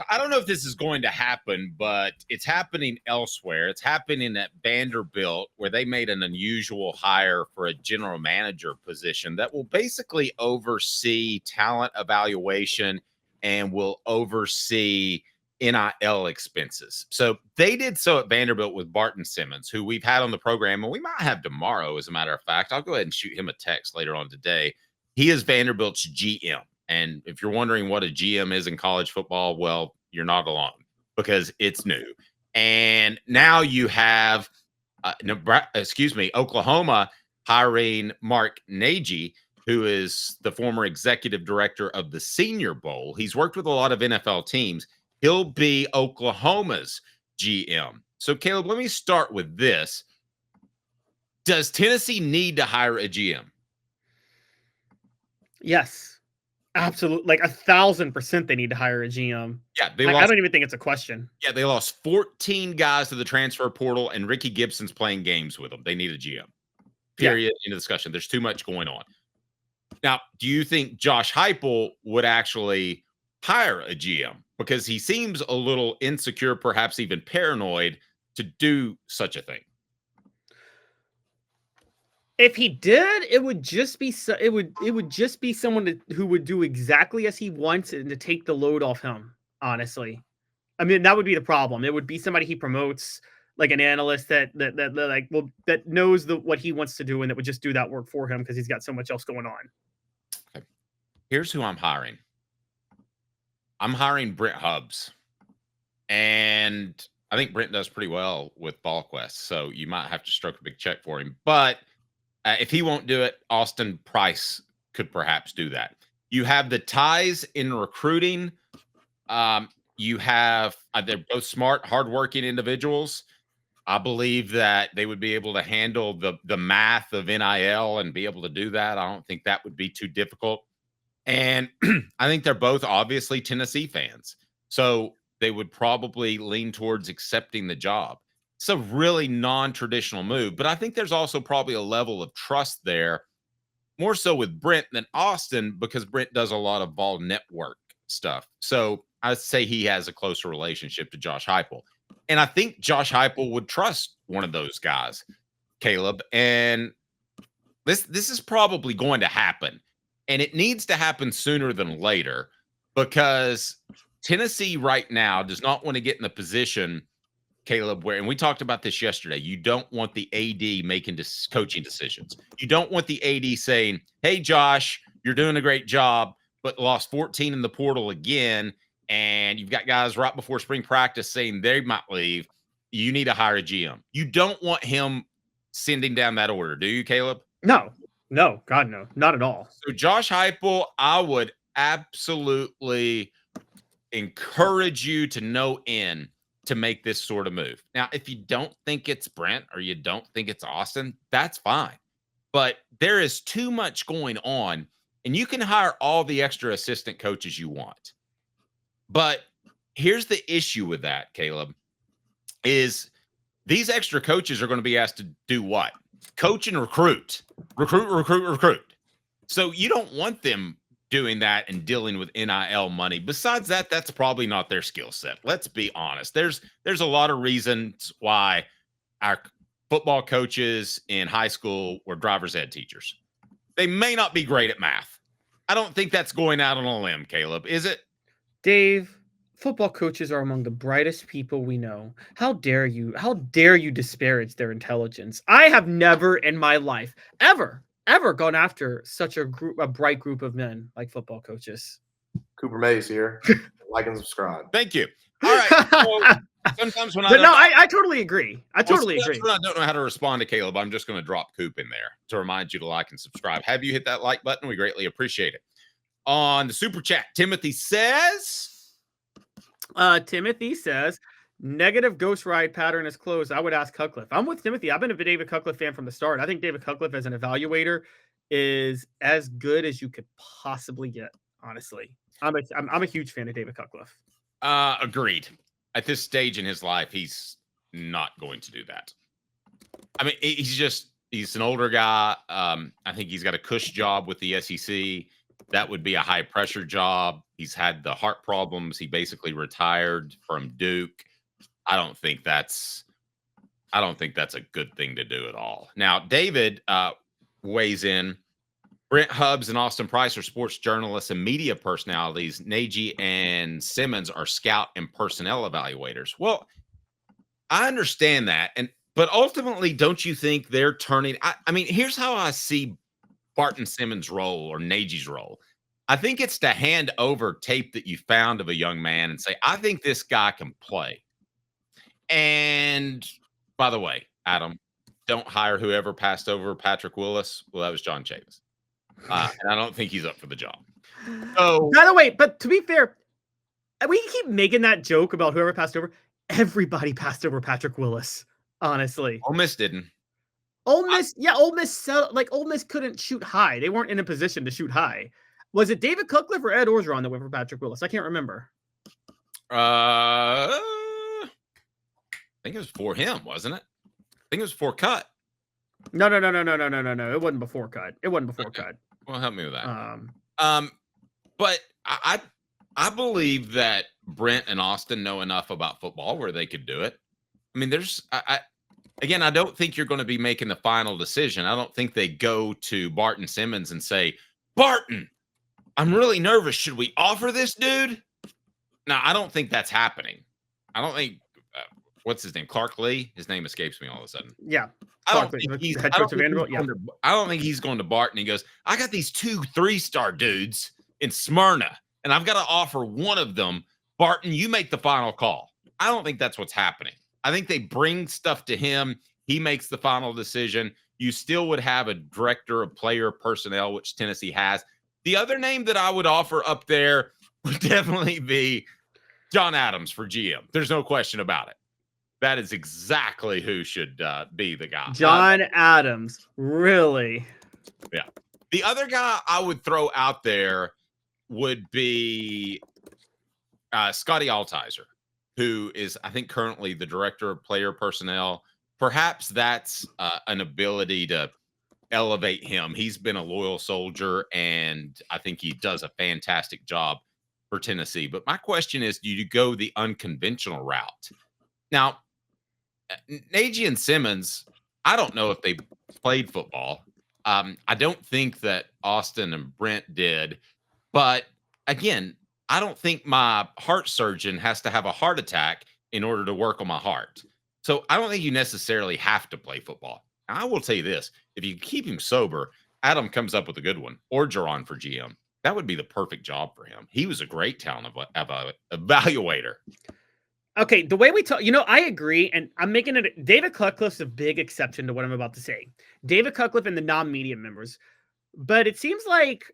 I don't know if this is going to happen, but it's happening elsewhere. It's happening at Vanderbilt, where they made an unusual hire for a general manager position that will basically oversee talent evaluation and will oversee NIL expenses. So they did so at Vanderbilt with Barton Simmons, who we've had on the program, and we might have tomorrow, as a matter of fact. I'll go ahead and shoot him a text later on today. He is Vanderbilt's GM. And if you're wondering what a GM is in college football, well, you're not alone, because it's new. And now you have Oklahoma hiring Mark Nagy, who is the former executive director of the Senior Bowl. He's worked with a lot of NFL teams. He'll be Oklahoma's GM. So, Caleb, let me start with this. Does Tennessee need to hire a GM? Yes, absolutely. Like 1,000% they need to hire a GM. Yeah, I don't even think it's a question. Yeah, they lost 14 guys to the transfer portal, and Ricky Gibson's playing games with them. They need a GM. Period. End of discussion. There's too much going on. Now, do you think Josh Heupel would actually hire a GM? Because he seems a little insecure, perhaps even paranoid, to do such a thing. If he did, it would just be someone who would do exactly as he wants and to take the load off him. Honestly, I mean, that would be the problem. It would be somebody he promotes, like an analyst that knows what he wants to do, and that would just do that work for him because he's got so much else going on. Okay. Here's who I'm hiring. I'm hiring Brent Hubbs, and I think Brent does pretty well with VolQuest, so you might have to stroke a big check for him. But if he won't do it, Austin Price could perhaps do that. You have the ties in recruiting. You have they're both smart, hardworking individuals. I believe that they would be able to handle the math of NIL and be able to do that. I don't think that would be too difficult. And I think they're both obviously Tennessee fans, so they would probably lean towards accepting the job. It's a really non-traditional move, but I think there's also probably a level of trust there, more so with Brent than Austin, because Brent does a lot of Vol network stuff. So I'd say he has a closer relationship to Josh Heupel. And I think Josh Heupel would trust one of those guys, Caleb. And this is probably going to happen. And it needs to happen sooner than later, because Tennessee right now does not want to get in the position, Caleb, and we talked about this yesterday, you don't want the AD making coaching decisions. You don't want the AD saying, hey, Josh, you're doing a great job, but lost 14 in the portal again, and you've got guys right before spring practice saying they might leave. You need to hire a GM. You don't want him sending down that order, do you, Caleb? No, God, no, not at all. So Josh Heupel, I would absolutely encourage you to no end to make this sort of move. Now, if you don't think it's Brent or you don't think it's Austin, that's fine. But there is too much going on, and you can hire all the extra assistant coaches you want. But here's the issue with that, Caleb, is these extra coaches are going to be asked to do what? Coach and recruit. Recruit. So you don't want them doing that and dealing with NIL money. Besides that, that's probably not their skill set. Let's be honest. There's a lot of reasons why our football coaches in high school were driver's ed teachers. They may not be great at math. I don't think that's going out on a limb, Caleb, is it? Dave, football coaches are among the brightest people we know. How dare you disparage their intelligence? I have never in my life ever gone after such a bright group of men like football coaches. Cooper Mays here. Like and subscribe. Thank you. All right. So sometimes when I totally agree. I totally agree. When I don't know how to respond to Caleb, I'm just going to drop Coop in there to remind you to like and subscribe. Have you hit that like button? We greatly appreciate it. On the super chat, Timothy says, negative ghost ride pattern is closed. I would ask Cutcliffe. I'm with Timothy. I've been a David Cutcliffe fan from the start. I think David Cutcliffe as an evaluator is as good as you could possibly get. Honestly, I'm a huge fan of David Cutcliffe. Agreed. At this stage in his life, he's not going to do that. I mean, he's an older guy. I think he's got a cush job with the SEC. That would be a high pressure job. He's had the heart problems. He basically retired from Duke. I don't think that's a good thing to do at all. Now, David weighs in. Brent Hubbs and Austin Price are sports journalists and media personalities. Nagy and Simmons are scout and personnel evaluators. Well, I understand that. But ultimately, don't you think they're turning? I mean, here's how I see Barton Simmons' role or Nagy's role. I think it's to hand over tape that you found of a young man and say, I think this guy can play. And by the way, Adam, don't hire whoever passed over Patrick Willis. Well, that was John Chavis. And I don't think he's up for the job. So, by the way, but to be fair, we keep making that joke about whoever passed over. Everybody passed over Patrick Willis, honestly. Ole Miss didn't. Ole Miss, Ole Miss couldn't shoot high. They weren't in a position to shoot high. Was it David Cutcliffe or Ed Orgeron that went for Patrick Willis? I can't remember. I think it was for him, wasn't it? I think it was for Cut. No. It wasn't before Cut. Cut. Well, help me with that. But I believe that Brent and Austin know enough about football where they could do it. I mean, again, I don't think you're going to be making the final decision. I don't think they go to Barton Simmons and say, Barton, I'm really nervous. Should we offer this dude? No, I don't think that's happening. I don't think, what's his name? Clark Lee? His name escapes me all of a sudden. Yeah. I don't think he's going to Barton. He goes, I got these 2 3-star dudes in Smyrna, and I've got to offer one of them. Barton, you make the final call. I don't think that's what's happening. I think they bring stuff to him. He makes the final decision. You still would have a director of player personnel, which Tennessee has. The other name that I would offer up there would definitely be John Adams for GM. There's no question about it. That is exactly who should be the guy. John Adams, really? Yeah. The other guy I would throw out there would be Scotty Altizer, who is, I think, currently the director of player personnel. Perhaps that's an ability to elevate him. He's been a loyal soldier, and I think he does a fantastic job for Tennessee. But my question is, do you go the unconventional route? Now, Nagy and Simmons, I don't know if they played football. I don't think that Austin and Brent did. But again, I don't think my heart surgeon has to have a heart attack in order to work on my heart. So I don't think you necessarily have to play football. I will tell you this. If you keep him sober, Adam comes up with a good one. Orgeron for GM. That would be the perfect job for him. He was a great talent evaluator. Okay, the way we talk, I agree, and I'm making it. David Cutcliffe's a big exception to what I'm about to say. David Cutcliffe and the non-media members. But it seems like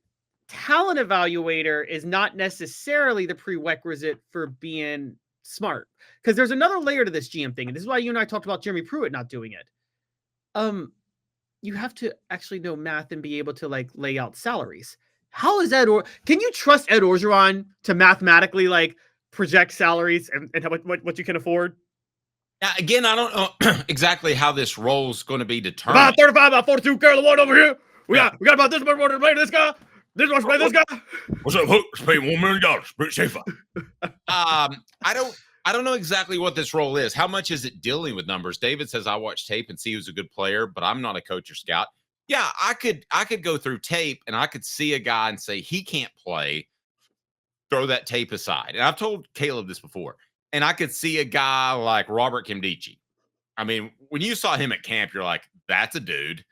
talent evaluator is not necessarily the prerequisite for being smart. Because there's another layer to this GM thing, and this is why you and I talked about Jeremy Pruitt not doing it. You have to actually know math and be able to lay out salaries. How is can you trust Ed Orgeron to mathematically project salaries and what you can afford? Now, again, I don't know exactly how this role is going to be determined. About 35, about 42, carry the one over here. We got about this much more to play this guy. This much to play this guy. What's up, Hook? Let's pay $1 million. Brent Schaefer. I don't know exactly what this role is. How much is it dealing with numbers? David says I watch tape and see who's a good player, but I'm not a coach or scout. Yeah, I could go through tape and I could see a guy and say he can't play. Throw that tape aside. And I've told Caleb this before. And I could see a guy like Robert Kimdichie. I mean, when you saw him at camp, you're like, that's a dude.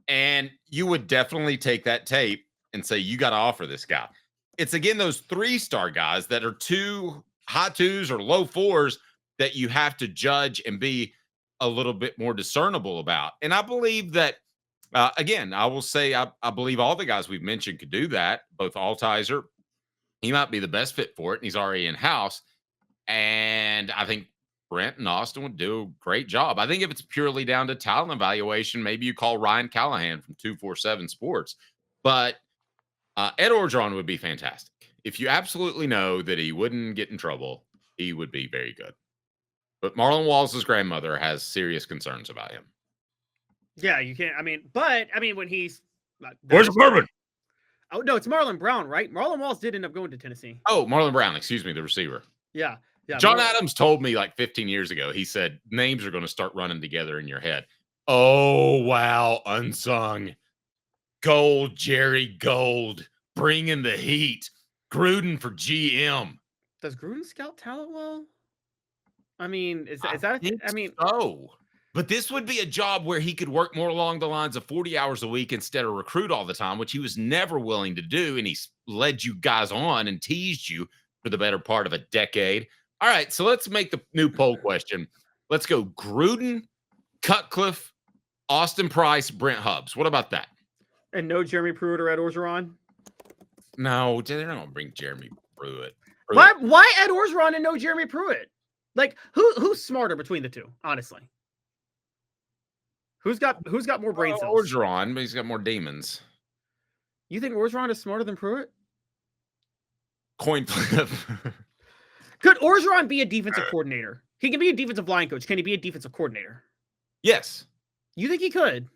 And you would definitely take that tape and say, you got to offer this guy. It's, again, those 3-star guys that are 2 high 2s or low 4s that you have to judge and be a little bit more discernible about. And I believe that, again, I will say I believe all the guys we've mentioned could do that. Both Altizer, he might be the best fit for it, and he's already in-house. And I think Brent and Austin would do a great job. I think if it's purely down to talent evaluation, maybe you call Ryan Callahan from 247 Sports. But Ed Orgeron would be fantastic. If you absolutely know that he wouldn't get in trouble, he would be very good. But Marlon Walls' grandmother has serious concerns about him. Yeah, you can't. When he's... Where's the bourbon? Oh no, it's Marlon Brown, right? Marlon Walls did end up going to Tennessee. Oh, Marlon Brown, excuse me, the receiver. Yeah. John Adams told me like 15 years ago, he said, names are going to start running together in your head. Oh, wow. Unsung. Gold, Jerry Gold, bringing the heat. Gruden for GM. Does Gruden scout talent well? I mean, is that? I mean, so. But this would be a job where he could work more along the lines of 40 hours a week instead of recruit all the time, which he was never willing to do. And he's led you guys on and teased you for the better part of a decade. All right, so let's make the new poll question. Let's go Gruden, Cutcliffe, Austin Price, Brent Hubbs. What about that? And no Jeremy Pruitt or Ed Orgeron? No, they're not going to bring Jeremy Pruitt. Why Ed Orgeron and no Jeremy Pruitt? Like, who's smarter between the two, honestly? Who's got more brain cells? Orgeron, but he's got more demons. You think Orgeron is smarter than Pruitt? Coin flip. Could Orgeron be a defensive coordinator? He can be a defensive line coach. Can he be a defensive coordinator? Yes. You think he could?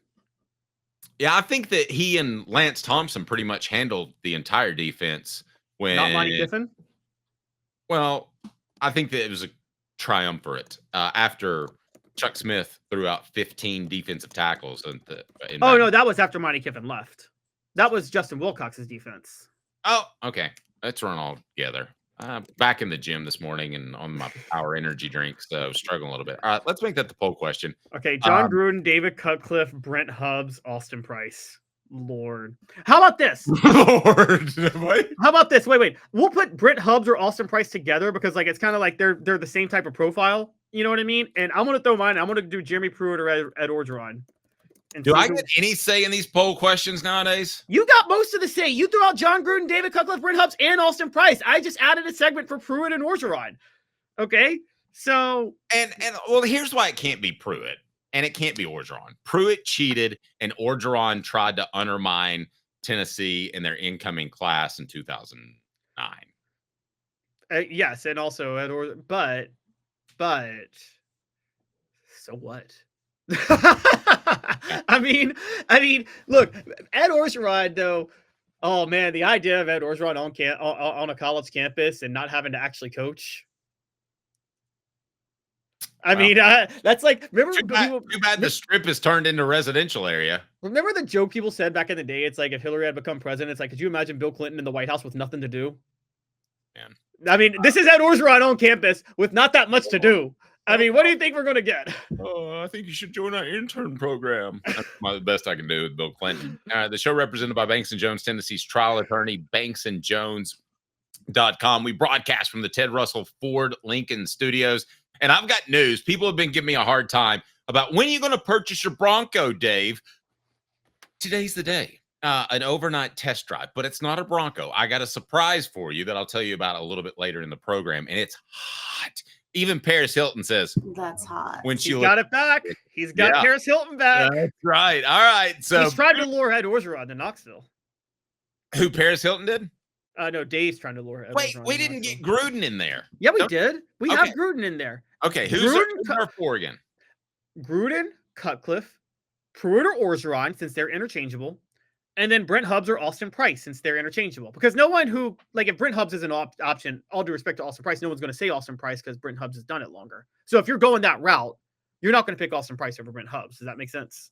Yeah, I think that he and Lance Thompson pretty much handled the entire defense when Not Monty Kiffin? Well, I think that it was a triumvirate after Chuck Smith threw out 15 defensive tackles. No, that was after Monty Kiffin left. That was Justin Wilcox's defense. Oh, okay. Let's run all together. Back in the gym this morning and on my power energy drink, so struggling a little bit. All right, let's make that the poll question. Okay, John Gruden, David Cutcliffe, Brent Hubbs, Austin Price. Lord. How about this? Lord. What? How about this? Wait. We'll put Brent Hubbs or Austin Price together because like it's kind of like they're the same type of profile. You know what I mean? And I'm gonna throw mine. I'm gonna do Jeremy Pruitt or Ed Orgeron. Do I get any say in these poll questions nowadays? You got most of the say. You threw out John Gruden, David Cutcliffe, Brent Hubbs, and Austin Price. I just added a segment for Pruitt and Orgeron. Okay, so and well, here's why it can't be Pruitt and it can't be Orgeron. Pruitt cheated, and Orgeron tried to undermine Tennessee in their incoming class in 2009. Yes, and also but so what? I mean, look, Ed Orgeron though. Oh man, the idea of Ed Orgeron on a college campus and not having to actually coach. I mean, that's like remember. Too bad the Strip is turned into a residential area. Remember the joke people said back in the day? It's like if Hillary had become president, it's like, could you imagine Bill Clinton in the White House with nothing to do? Man, I mean, this is Ed Orgeron on campus with not that much to do. I mean, what do you think we're going to get? I think you should join our intern program. That's the best I can do with Bill Clinton. The show represented by Banks & Jones, Tennessee's trial attorney, banksandjones.com. We broadcast from the Ted Russell Ford Lincoln Studios. And I've got news. People have been giving me a hard time about when are you going to purchase your Bronco, Dave? Today's the day. An overnight test drive, but it's not a Bronco. I got a surprise for you that I'll tell you about a little bit later in the program, and it's hot. Even Paris Hilton says that's hot. When she got it back. He's got Paris Hilton back. That's right. All right. So he's trying to lure Ed Orgeron to Knoxville. Who, Paris Hilton did? No, Dave's trying to lure Ed Orgeron. We didn't get Gruden in there. Yeah, we did. We have Gruden in there. Okay, who's our four again? Gruden, Cutcliffe, Pruitt or Orgeron, since they're interchangeable. And then Brent Hubbs or Austin Price, since they're interchangeable. Because no one who, like, if Brent Hubbs is an option, all due respect to Austin Price, no one's going to say Austin Price because Brent Hubbs has done it longer. So if you're going that route, you're not going to pick Austin Price over Brent Hubbs. Does that make sense?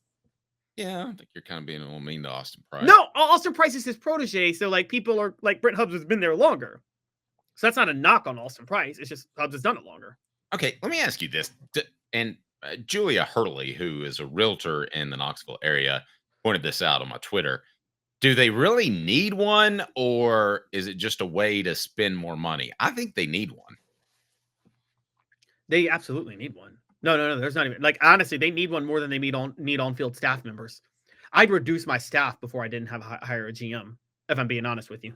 Yeah, I think you're kind of being a little mean to Austin Price. No, Austin Price is his protege. So, like, people are, like, Brent Hubbs has been there longer. So that's not a knock on Austin Price. It's just Hubbs has done it longer. Okay, let me ask you this. And Julia Hurley, who is a realtor in the Knoxville area, pointed this out on my Twitter. Do they really need one, or is it just a way to spend more money? I think they need one. They absolutely need one. No. There's not even, like, honestly, they need one more than they need on-field staff members. I'd reduce my staff before I didn't hire a GM, if I'm being honest with you.